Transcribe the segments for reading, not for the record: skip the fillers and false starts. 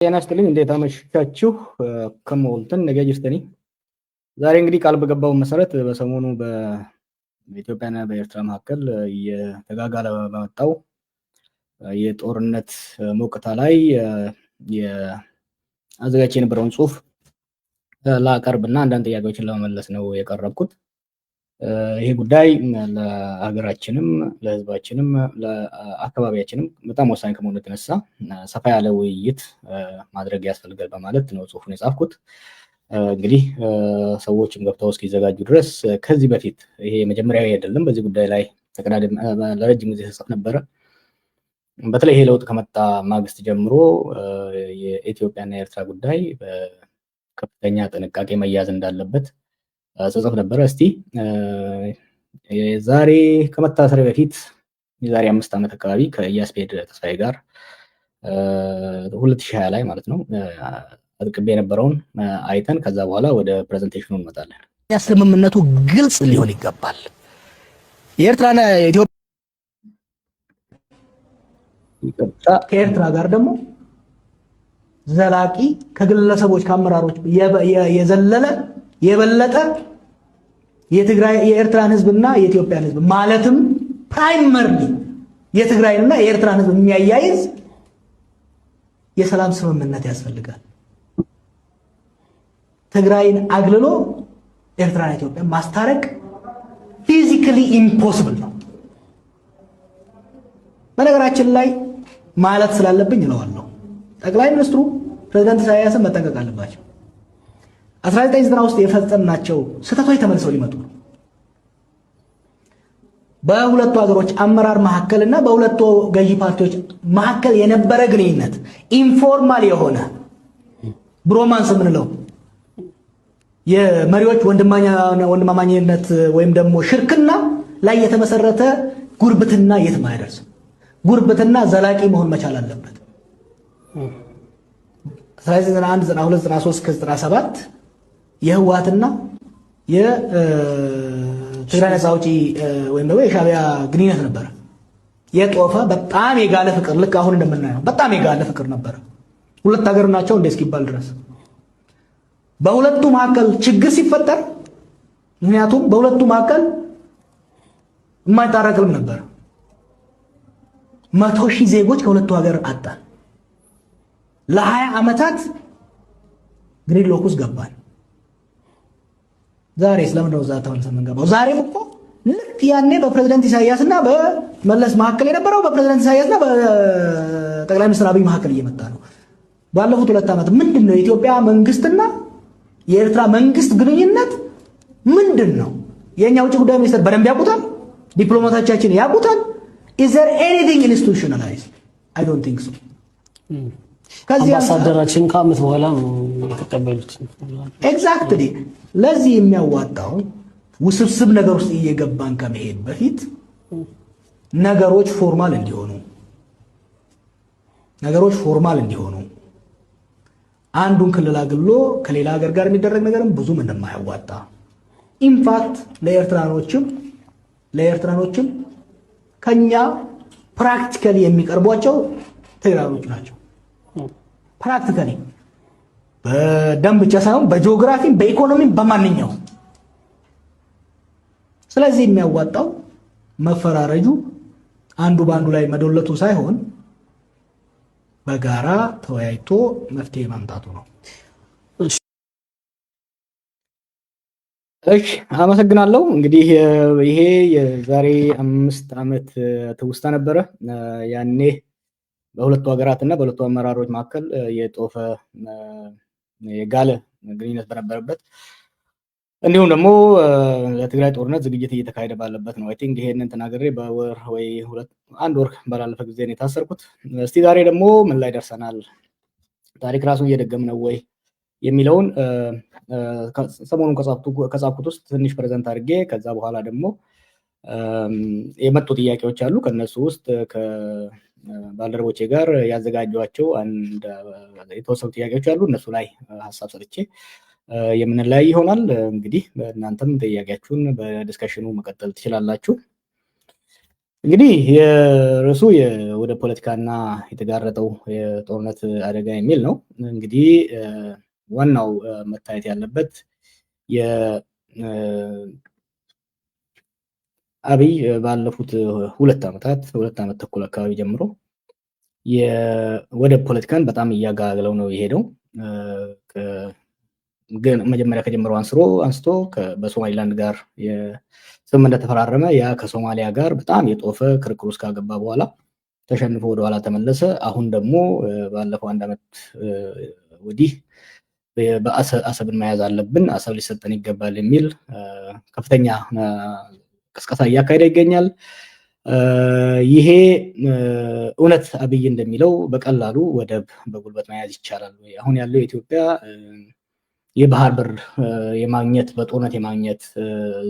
ጤና ይስጥልኝ እንዴት አመሻችሁ? ከመወልተን ነገ ጅርተኒ ዛሬ እንግዲህ ቃል በገባው መሰረት በሰሞኑ በኢትዮጵያና በኤርትራ መካከል የተጋጋለ በመጣው የጦርነት ሞቅታ ላይ የአዘጋጅ የነበረውን ጽሁፍ ላቀርብና አንዳንድ ጥያቄዎችን ለመመለስ ነው የቀረብኩት። ይሄ ጉዳይ ለሀገራችንም ለህዝባችንም ለአካባቢያችንም በጣም ወሳኝ ከመሆኑ የተነሳ ሰፋ ያለ ውይይት ማድረግ ያስፈልጋል በማለት ነው ጽሁፉን የጻፍኩት። እንግዲህ ሰዎችም ገብተው እስኪዘጋጁ ድረስ ከዚህ በፊት ይሄ መጀመሪያዊ አይደለም። በዚህ ጉዳይ ላይ ተቀዳድም ለረጅም ጊዜ ተጽፎ ነበረ። በተለይ ይሄ ለውጥ ከመጣ ማግስት ጀምሮ የኢትዮጵያና የኤርትራ ጉዳይ በከፍተኛ ጥንቃቄ መያዝ እንዳለበት ጽሁፍ ነበረ። እስቲ ዛሬ ከመታሰሪ በፊት የዛሬ 5 ዓመት አካባቢ ከኢያስፔድ ተስፋዬ ጋር 2020 ላይ ማለት ነው አጥቅቤ የነበረውን አይተን ከዛ በኋላ ወደ ፕሬዘንቴሽኑ እንመጣለን። ስምምነቱ ግልጽ ሊሆን ይገባል። የኤርትራና የኢትዮጵያ ከኤርትራ ጋር ደግሞ ዘላቂ ከግለሰቦች ከአመራሮች የዘለለ የበለጠ የትግራይ የኤርትራን ህዝብና የኢትዮጵያን ህዝብ ማለትም ፕራይመርሊ የትግራይንና የኤርትራን ህዝብ የሚያያይዝ የሰላም ስምምነት ያስፈልጋል። ትግራይን አግልሎ ኤርትራና ኢትዮጵያ ማስታረቅ ፊዚካሊ ኢምፖሲብል ነው። በነገራችን ላይ ማለት ስላለብኝ እለዋለሁ፣ ጠቅላይ ሚኒስትሩ ፕሬዝዳንት ኢሳያስን መጠንቀቅ አለባቸው። 1990 ውስጥ የፈጸምናቸው ስህተቶች ተመልሰው ሊመጡ ነው። በሁለቱ ሀገሮች አመራር መካከልና በሁለቱ ገዢ ፓርቲዎች መካከል የነበረ ግንኙነት ኢንፎርማል የሆነ ብሮማንስ የምንለው የመሪዎች ወንድማማኝነት ወይም ደግሞ ሽርክና ላይ የተመሰረተ ጉርብትና የትም አይደርስም። ጉርብትና ዘላቂ መሆን መቻል አለበት። 1991 92 93 97 የህወሓትና የትግራይ ነፃ አውጪ ወይም ደግሞ የሻዕቢያ ግንኙነት ነበረ። የጦፈ በጣም የጋለ ፍቅር፣ ልክ አሁን እንደምናየው በጣም የጋለ ፍቅር ነበረ። ሁለት ሀገር ናቸው እንደ እስኪባል ድረስ በሁለቱ መካከል ችግር ሲፈጠር፣ ምክንያቱም በሁለቱ መካከል የማይታረቅም ነበር። 100,000 ዜጎች ከሁለቱ ሀገር አጣን። ለ20 ዓመታት ግሪድሎክ ውስጥ ገባን። ዛሬ ስለምን ነው ዛታ ተመልሰን የምንገባው? ዛሬም እኮ ልክ ያኔ በፕሬዝዳንት ኢሳያስና በመለስ መካከል የነበረው በፕሬዝዳንት ኢሳያስና በጠቅላይ ሚኒስትር አብይ መካከል እየመጣ ነው። ባለፉት 2 ዓመት ምንድነው የኢትዮጵያ መንግስትና የኤርትራ መንግስት ግንኙነት ምንድነው? የኛ ውጭ ጉዳይ ሚኒስትር በደንብ ያውቁታል፣ ዲፕሎማቶቻችን ያውቁታል። is there anything institutionalized? I don't think so. አምባሳደራችን ከዓመት በኋላ ነው የተቀበሉት። ኤግዛክትሊ። ለዚህ የሚያዋጣው ውስብስብ ነገር ውስጥ እየገባን ከመሄድ በፊት ነገሮች ፎርማል እንዲሆኑ አንዱን ክልል አግሎ ከሌላ ሀገር ጋር የሚደረግ ነገርም ብዙም እንደማያዋጣ ኢንፋክት ለኤርትራኖችም ከኛ ፕራክቲካሊ የሚቀርቧቸው ትግራዮች ናቸው። ፕራክቲካሊ በደም ብቻ ሳይሆን በጂኦግራፊም በኢኮኖሚም በማንኛውም። ስለዚህ የሚያዋጣው መፈራረጁ አንዱ ባንዱ ላይ መዶለቱ ሳይሆን በጋራ ተወያይቶ መፍትሄ ማምጣቱ ነው። እሺ፣ አመሰግናለሁ። እንግዲህ ይሄ የዛሬ 5 ዓመት ትውስታ ነበረ። ያኔ በሁለቱ ሀገራትና በሁለቱ አመራሮች መካከል የጦፈ የጋለ ግንኙነት በነበረበት እንዲሁም ደግሞ ለትግራይ ጦርነት ዝግጅት እየተካሄደ ባለበት ነው። አይ ቲንክ ይሄንን ተናግሬ በወር ወይ 1 ወር ባላለፈ ጊዜ ነው የታሰርኩት። እስቲ ዛሬ ደግሞ ምን ላይ ደርሰናል? ታሪክ ራሱን እየደገም ነው ወይ የሚለውን ሰሞኑን ከጻፍኩት ውስጥ ትንሽ ፕሬዘንት አድርጌ ከዛ በኋላ ደግሞ የመጡ ጥያቄዎች አሉ። ከነሱ ውስጥ ከባልደረቦቼ ጋር ያዘጋጇቸው አንድ የተወሰኑ ጥያቄዎች አሉ። እነሱ ላይ ሀሳብ ሰጥቼ የምንለያይ ይሆናል። እንግዲህ እናንተም ጥያቄያችሁን በዲስከሽኑ መቀጠል ትችላላችሁ። እንግዲህ የርዕሱ ወደ ፖለቲካና የተጋረጠው የጦርነት አደጋ የሚል ነው። እንግዲህ ዋናው መታየት ያለበት አብይ ባለፉት 2 ዓመት ተኩል አካባቢ ጀምሮ የወደብ ፖለቲካን በጣም እያጋገለው ነው የሄደው። ግን መጀመሪያ ከጀመረው አንስቶ በሶማሊላንድ ጋር ስምምነት ተፈራረመ። ያ ከሶማሊያ ጋር በጣም የጦፈ ክርክር ውስጥ ካገባ በኋላ ተሸንፎ ወደኋላ ተመለሰ። አሁን ደግሞ ባለፈው 1 ዓመት ወዲህ አሰብን መያዝ አለብን፣ አሰብ ሊሰጠን ይገባል የሚል ከፍተኛ ቅስቀሳ እያካሄደ ይገኛል። ይሄ እውነት አብይ እንደሚለው በቀላሉ ወደብ በጉልበት መያዝ ይቻላል ወይ? አሁን ያለው የኢትዮጵያ የባህር በር የማግኘት በጦርነት የማግኘት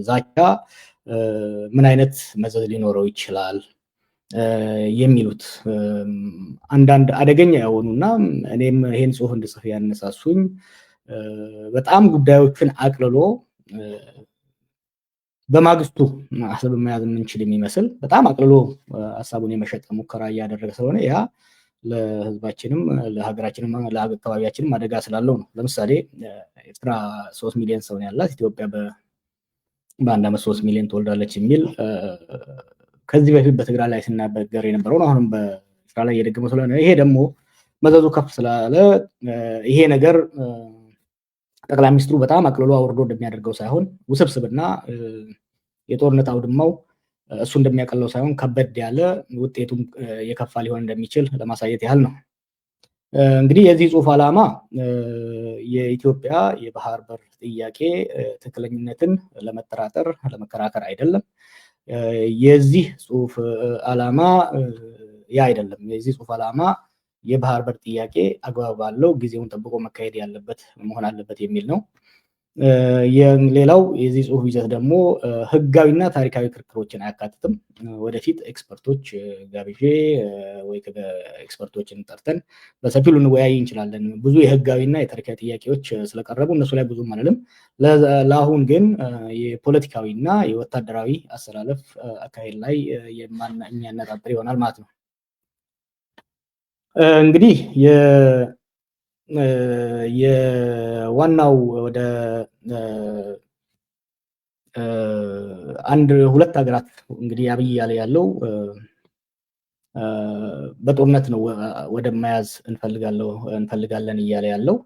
ዛቻ ምን አይነት መዘዝ ሊኖረው ይችላል የሚሉት አንዳንድ አደገኛ የሆኑና እኔም ይሄን ጽሁፍ እንድጽፍ ያነሳሱኝ በጣም ጉዳዮችን አቅልሎ በማግስቱ አሰብ መያዝ የምንችል የሚመስል በጣም አቅልሎ ሀሳቡን የመሸጥ ሙከራ እያደረገ ስለሆነ ያ ለህዝባችንም ለሀገራችንም ለአካባቢያችንም አደጋ ስላለው ነው። ለምሳሌ ኤርትራ 3 ሚሊዮን ሰው ያላት፣ ኢትዮጵያ በ1 ዓመት 3 ሚሊዮን ትወልዳለች የሚል ከዚህ በፊት በትግራይ ላይ ሲናገር የነበረውን አሁንም በኤርትራ ላይ እየደገመ ስለሆነ ይሄ ደግሞ መዘዙ ከፍ ስላለ ይሄ ነገር ጠቅላይ ሚኒስትሩ በጣም አቅልሎ አውርዶ እንደሚያደርገው ሳይሆን ውስብስብና የጦርነት አውድማው እሱ እንደሚያቀለው ሳይሆን ከበድ ያለ ውጤቱም የከፋ ሊሆን እንደሚችል ለማሳየት ያህል ነው። እንግዲህ የዚህ ጽሁፍ ዓላማ የኢትዮጵያ የባህር በር ጥያቄ ትክክለኝነትን ለመጠራጠር ለመከራከር አይደለም። የዚህ ጽሁፍ ዓላማ ያ አይደለም። የዚህ ጽሁፍ ዓላማ የባህር በር ጥያቄ አግባብ ባለው ጊዜውን ጠብቆ መካሄድ ያለበት መሆን አለበት የሚል ነው። ሌላው የዚህ ጽሁፍ ይዘት ደግሞ ህጋዊና ታሪካዊ ክርክሮችን አያካትትም። ወደፊት ኤክስፐርቶች ጋብዤ ወይ ኤክስፐርቶችን ጠርተን በሰፊው ልንወያይ እንችላለን። ብዙ የህጋዊና የታሪካዊ ጥያቄዎች ስለቀረቡ እነሱ ላይ ብዙም አንልም። ለአሁን ግን የፖለቲካዊና የወታደራዊ አሰላለፍ አካሄድ ላይ የሚያነጣጥር ይሆናል ማለት ነው። እንግዲህ የዋናው ወደ 2 ሀገራት እንግዲህ አብይ ያለ ያለው በጦርነት ነው ወደ መያዝ እንፈልጋለን እያለ ያለው።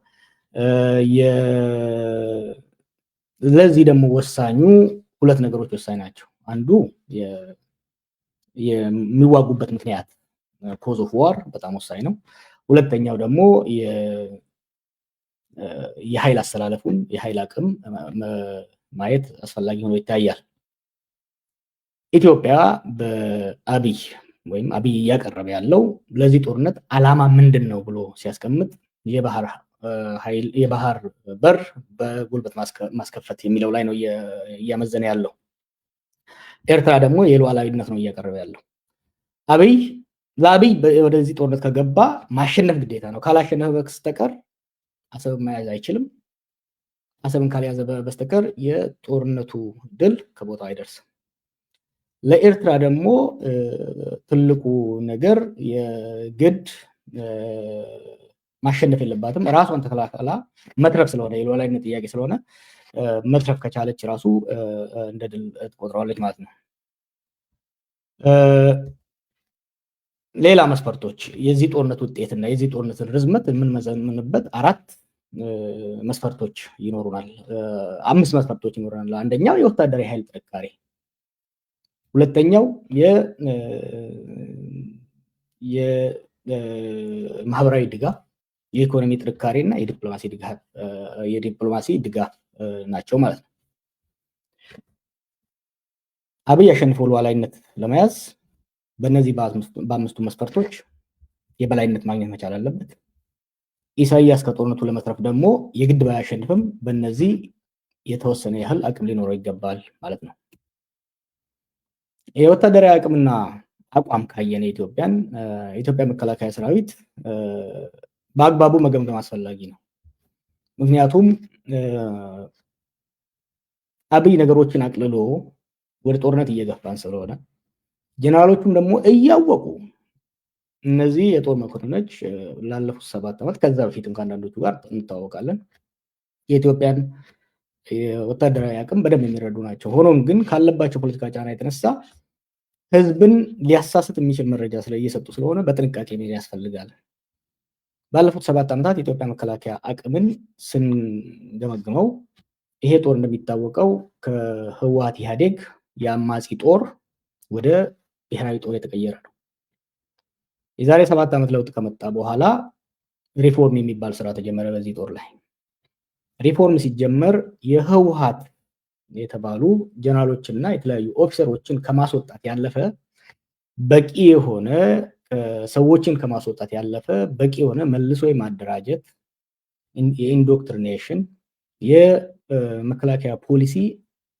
ለዚህ ደግሞ ወሳኙ 2 ነገሮች ወሳኝ ናቸው። አንዱ የሚዋጉበት ምክንያት ኮዝ ኦፍ ዋር በጣም ወሳኝ ነው። ሁለተኛው ደግሞ የኃይል አስተላለፉን የኃይል አቅም ማየት አስፈላጊ ሆኖ ይታያል። ኢትዮጵያ በአብይ እያቀረበ ያለው ለዚህ ጦርነት ዓላማ ምንድን ነው ብሎ ሲያስቀምጥ የባህር በር በጉልበት ማስከፈት የሚለው ላይ ነው እያመዘነ ያለው። ኤርትራ ደግሞ የሉዓላዊነት ነው እያቀረበ ያለው። ለአብይ ወደዚህ ጦርነት ከገባ ማሸነፍ ግዴታ ነው። ካላሸነፈ በስተቀር አሰብን መያዝ አይችልም። አሰብን ካልያዘ በስተቀር የጦርነቱ ድል ከቦታው አይደርስም። ለኤርትራ ደግሞ ትልቁ ነገር የግድ ማሸነፍ የለባትም። ራሷን ተከላከላ መትረፍ ስለሆነ የሉዓላዊነት ጥያቄ ስለሆነ መትረፍ ከቻለች ራሱ እንደ ድል ትቆጥረዋለች ማለት ነው። ሌላ መስፈርቶች የዚህ ጦርነት ውጤትና የዚህ ጦርነትን ርዝመት የምንመዘምንበት 4 መስፈርቶች ይኖሩናል። 5 መስፈርቶች ይኖሩናል። አንደኛው የወታደራዊ ኃይል ጥንካሬ፣ ሁለተኛው የማህበራዊ ድጋፍ፣ የኢኮኖሚ ጥንካሬ እና የዲፕሎማሲ ድጋፍ ናቸው ማለት ነው። አብይ አሸንፎ ሉዓላዊነት ለመያዝ በእነዚህ በ5ቱ መስፈርቶች የበላይነት ማግኘት መቻል አለበት። ኢሳያስ ከጦርነቱ ለመትረፍ ደግሞ የግድ ባያሸንፍም በእነዚህ የተወሰነ ያህል አቅም ሊኖረው ይገባል ማለት ነው። የወታደራዊ አቅምና አቋም ካየን የኢትዮጵያ መከላከያ ሰራዊት በአግባቡ መገምገም አስፈላጊ ነው። ምክንያቱም አብይ ነገሮችን አቅልሎ ወደ ጦርነት እየገፋን ስለሆነ ጀነራሎቹም ደግሞ እያወቁ እነዚህ የጦር መኮንኖች ላለፉት 7 ዓመት ከዛ በፊትም ከአንዳንዶቹ ጋር እንታወቃለን የኢትዮጵያን ወታደራዊ አቅም በደንብ የሚረዱ ናቸው። ሆኖም ግን ካለባቸው ፖለቲካ ጫና የተነሳ ህዝብን ሊያሳስት የሚችል መረጃ እየሰጡ ስለሆነ በጥንቃቄ መሄድ ያስፈልጋል። ባለፉት 7 ዓመታት የኢትዮጵያ መከላከያ አቅምን ስንገመግመው ይሄ ጦር እንደሚታወቀው ከህወሓት ኢህአዴግ የአማጺ ጦር ወደ ብሔራዊ ጦር የተቀየረ ነው። የዛሬ 7 ዓመት ለውጥ ከመጣ በኋላ ሪፎርም የሚባል ስራ ተጀመረ በዚህ ጦር ላይ። ሪፎርም ሲጀመር የህወሓት የተባሉ ጀነራሎችና የተለያዩ ኦፊሰሮችን ከማስወጣት ያለፈ በቂ የሆነ ሰዎችን ከማስወጣት ያለፈ በቂ የሆነ መልሶ የማደራጀት የኢንዶክትሪኔሽን የመከላከያ ፖሊሲ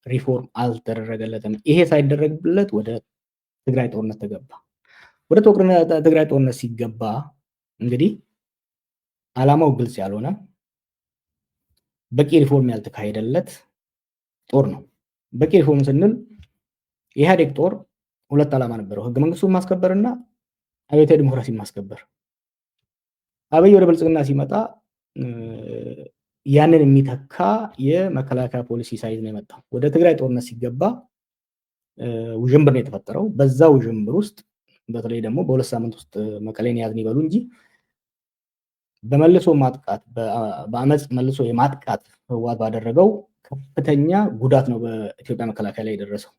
ሪፎርም አልተደረገለትም። ይሄ ሳይደረግለት ወደ ትግራይ ጦርነት ተገባ። ወደ ትግራይ ጦርነት ሲገባ እንግዲህ ዓላማው ግልጽ ያልሆነ በቂ ሪፎርም ያልተካሄደለት ጦር ነው። በቂ ሪፎርም ስንል የኢህአዴግ ጦር 2 ዓላማ ነበረው፣ ህገ መንግስቱን ማስከበርና አብዮታዊ ዲሞክራሲን ማስከበር። አብይ ወደ ብልጽግና ሲመጣ ያንን የሚተካ የመከላከያ ፖሊሲ ሳይዝ ነው የመጣው። ወደ ትግራይ ጦርነት ሲገባ ውዥንብር ነው የተፈጠረው። በዛ ውዥንብር ውስጥ በተለይ ደግሞ በ2 ሳምንት ውስጥ መቀሌን ያዝን ይበሉ እንጂ በመልሶ ማጥቃት በአመፅ መልሶ የማጥቃት ህወሓት ባደረገው ከፍተኛ ጉዳት ነው በኢትዮጵያ መከላከያ ላይ የደረሰው።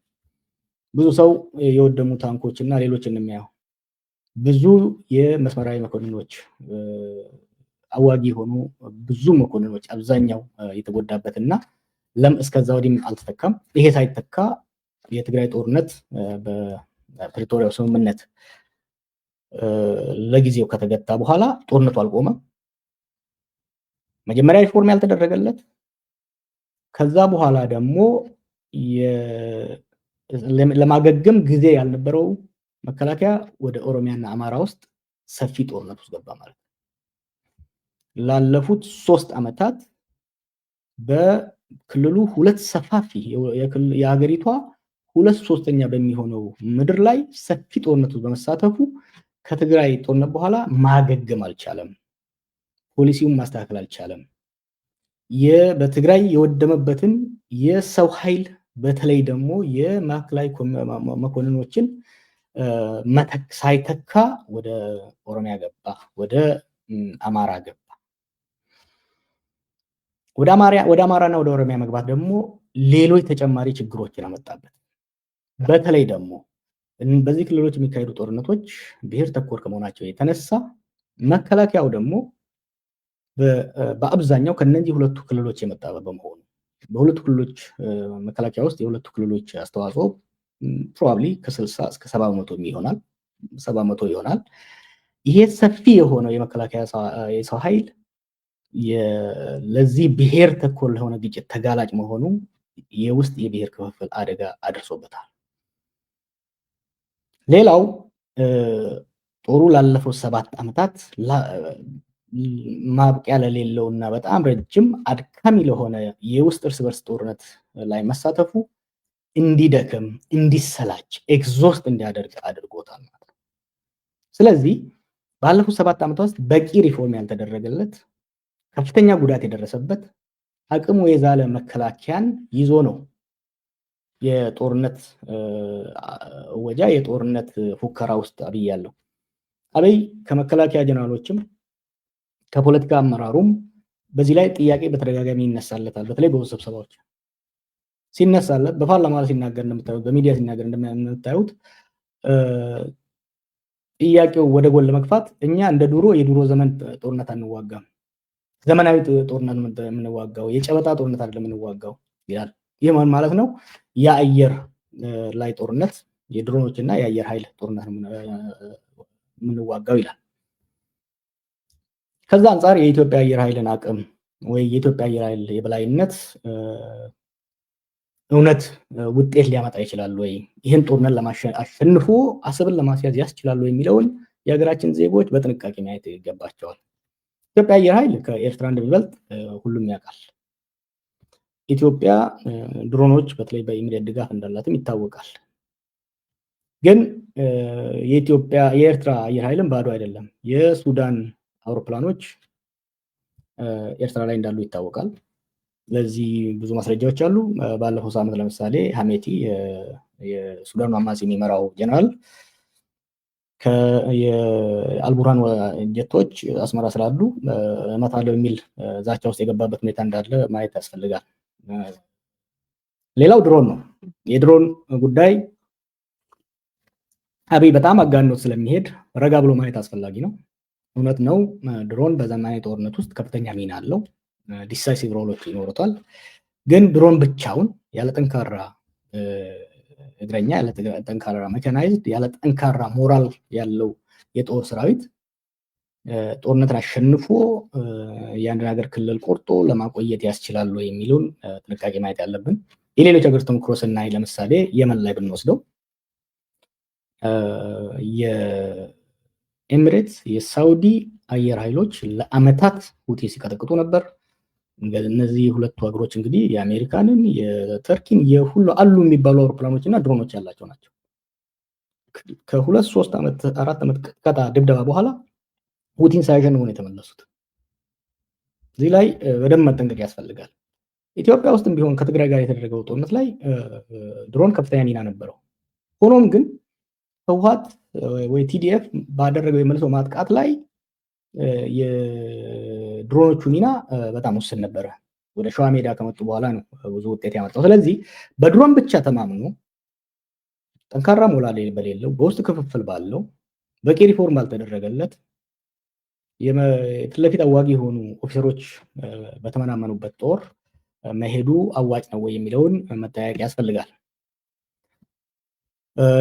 ብዙ ሰው የወደሙ ታንኮች እና ሌሎች እንደሚያየው ብዙ የመስመራዊ መኮንኖች አዋጊ ሆኑ ብዙ መኮንኖች አብዛኛው የተጎዳበትና እስከዛ ወዲህም አልተተካም። ይሄ ሳይተካ የትግራይ ጦርነት በፕሪቶሪያው ስምምነት ለጊዜው ከተገታ በኋላ ጦርነቱ አልቆመም። መጀመሪያ ሪፎርም ያልተደረገለት ከዛ በኋላ ደግሞ ለማገገም ጊዜ ያልነበረው መከላከያ ወደ ኦሮሚያና አማራ ውስጥ ሰፊ ጦርነት ውስጥ ገባ ማለት ነው። ላለፉት 3 ዓመታት በክልሉ 2 ሰፋፊ የሀገሪቷ 2/3 በሚሆነው ምድር ላይ ሰፊ ጦርነት ውስጥ በመሳተፉ ከትግራይ ጦርነት በኋላ ማገገም አልቻለም። ፖሊሲውን ማስተካከል አልቻለም። በትግራይ የወደመበትን የሰው ኃይል በተለይ ደግሞ የማዕከላዊ መኮንኖችን ሳይተካ ወደ ኦሮሚያ ገባ፣ ወደ አማራ ገባ። ወደ አማራና ወደ ኦሮሚያ መግባት ደግሞ ሌሎች ተጨማሪ ችግሮችን አመጣበት። በተለይ ደግሞ በዚህ ክልሎች የሚካሄዱ ጦርነቶች ብሔር ተኮር ከመሆናቸው የተነሳ መከላከያው ደግሞ በአብዛኛው ከነዚህ 2 ክልሎች የመጣ በመሆኑ በሁለቱ ክልሎች መከላከያ ውስጥ የሁለቱ ክልሎች አስተዋጽኦ ፕሮባብሊ ከ60 እስከ 70% ይሆናል 70% ይሆናል። ይሄ ሰፊ የሆነው የመከላከያ የሰው ኃይል ለዚህ ብሔር ተኮር ለሆነ ግጭት ተጋላጭ መሆኑ የውስጥ የብሔር ክፍፍል አደጋ አድርሶበታል። ሌላው ጦሩ ላለፈው 7 ዓመታት ማብቂያ ለሌለውና በጣም ረጅም አድካሚ ለሆነ የውስጥ እርስ በርስ ጦርነት ላይ መሳተፉ እንዲደክም፣ እንዲሰላች፣ ኤግዞስት እንዲያደርግ አድርጎታል ማለት ነው። ስለዚህ ባለፉት 7 ዓመታት ውስጥ በቂ ሪፎርም ያልተደረገለት ከፍተኛ ጉዳት የደረሰበት አቅሙ የዛለ መከላከያን ይዞ ነው የጦርነት ወጃ የጦርነት ፉከራ ውስጥ አብይ ያለው። አብይ ከመከላከያ ጀነራሎችም ከፖለቲካ አመራሩም በዚህ ላይ ጥያቄ በተደጋጋሚ ይነሳለታል። በተለይ በውስጥ ስብሰባዎች ሲነሳለት፣ በፓርላማ ሲናገር እንደምታዩት፣ በሚዲያ ሲናገር እንደምታዩት ጥያቄው ወደ ጎን ለመግፋት እኛ እንደ የድሮ ዘመን ጦርነት አንዋጋም፣ ዘመናዊ ጦርነት የምንዋጋው የጨበጣ ጦርነት አይደለም የምንዋጋው ይላል። ይህ ማለት ነው የአየር ላይ ጦርነት የድሮኖች እና የአየር ኃይል ጦርነት የምንዋጋው ይላል። ከዛ አንጻር የኢትዮጵያ አየር ኃይልን አቅም ወይ የኢትዮጵያ አየር ኃይል የበላይነት እውነት ውጤት ሊያመጣ ይችላል ወይ፣ ይህን ጦርነት አሸንፎ አሰብን ለማስያዝ ያስችላል ወይ የሚለውን የሀገራችን ዜጎች በጥንቃቄ ማየት ይገባቸዋል። ኢትዮጵያ አየር ኃይል ከኤርትራ እንደሚበልጥ ሁሉም ያውቃል። ኢትዮጵያ ድሮኖች በተለይ በኢሚዲየት ድጋፍ እንዳላትም ይታወቃል። ግን የኤርትራ አየር ኃይልም ባዶ አይደለም። የሱዳን አውሮፕላኖች ኤርትራ ላይ እንዳሉ ይታወቃል። ለዚህ ብዙ ማስረጃዎች አሉ። ባለፈው ሳምንት ለምሳሌ ሀሜቲ የሱዳኑ አማጺ የሚመራው ጀነራል የአልቡርሃን ጀቶች አስመራ ስላሉ እመታለሁ የሚል ዛቻ ውስጥ የገባበት ሁኔታ እንዳለ ማየት ያስፈልጋል። ሌላው ድሮን ነው። የድሮን ጉዳይ አብይ በጣም አጋኖት ስለሚሄድ ረጋ ብሎ ማየት አስፈላጊ ነው። እውነት ነው፣ ድሮን በዘመናዊ ጦርነት ውስጥ ከፍተኛ ሚና አለው። ዲሳይሲቭ ሮሎች ይኖሩታል። ግን ድሮን ብቻውን ያለ ጠንካራ እግረኛ፣ ያለ ጠንካራ ሜካናይዝድ፣ ያለ ጠንካራ ሞራል ያለው የጦር ሰራዊት ጦርነትን አሸንፎ የአንድን ሀገር ክልል ቆርጦ ለማቆየት ያስችላሉ የሚለውን ጥንቃቄ ማየት ያለብን። የሌሎች ሀገር ተሞክሮ ስናይ ለምሳሌ የመን ላይ ብንወስደው የኤሚሬትስ የሳውዲ አየር ኃይሎች ለአመታት ሁቲ ሲቀጠቅጡ ነበር። እነዚህ ሁለቱ ሀገሮች እንግዲህ የአሜሪካንን የተርኪን የሁሉ አሉ የሚባሉ አውሮፕላኖች እና ድሮኖች ያላቸው ናቸው። ከ2 3 ዓመት 4 ዓመት ቅጥቀጣ ድብደባ በኋላ ሁቲን ሳያሸንፉ ነው የተመለሱት። እዚህ ላይ በደንብ መጠንቀቅ ያስፈልጋል። ኢትዮጵያ ውስጥም ቢሆን ከትግራይ ጋር የተደረገው ጦርነት ላይ ድሮን ከፍተኛ ሚና ነበረው። ሆኖም ግን ህወሓት ወይ ቲዲኤፍ ባደረገው የመልሶ ማጥቃት ላይ የድሮኖቹ ሚና በጣም ውስን ነበረ። ወደ ሸዋ ሜዳ ከመጡ በኋላ ነው ብዙ ውጤት ያመጣው። ስለዚህ በድሮን ብቻ ተማምኖ ጠንካራ ሞራል በሌለው በውስጥ ክፍፍል ባለው በቂ ሪፎርም ባልተደረገለት የፊት ለፊት አዋጊ የሆኑ ኦፊሰሮች በተመናመኑበት ጦር መሄዱ አዋጭ ነው ወይ የሚለውን መጠያየቅ ያስፈልጋል።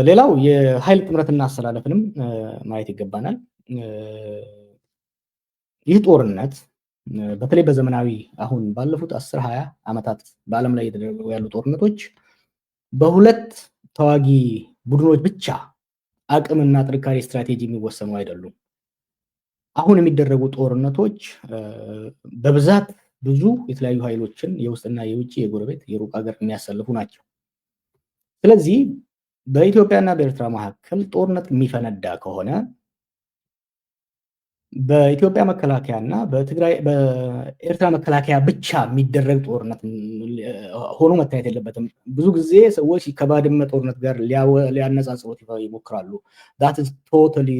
ሌላው የኃይል ጥምረትና አሰላለፍንም ማየት ይገባናል። ይህ ጦርነት በተለይ በዘመናዊ አሁን ባለፉት 10-20 ዓመታት በዓለም ላይ የተደረጉ ያሉ ጦርነቶች በሁለት ተዋጊ ቡድኖች ብቻ አቅምና ጥንካሬ ስትራቴጂ የሚወሰኑ አይደሉም። አሁን የሚደረጉ ጦርነቶች በብዛት ብዙ የተለያዩ ኃይሎችን የውስጥና የውጭ የጎረቤት የሩቅ ሀገር የሚያሰልፉ ናቸው። ስለዚህ በኢትዮጵያና በኤርትራ መካከል ጦርነት የሚፈነዳ ከሆነ በኢትዮጵያ መከላከያና በኤርትራ መከላከያ ብቻ የሚደረግ ጦርነት ሆኖ መታየት የለበትም። ብዙ ጊዜ ሰዎች ከባድመ ጦርነት ጋር ሊያነጻጽሩት ይሞክራሉ። that is totally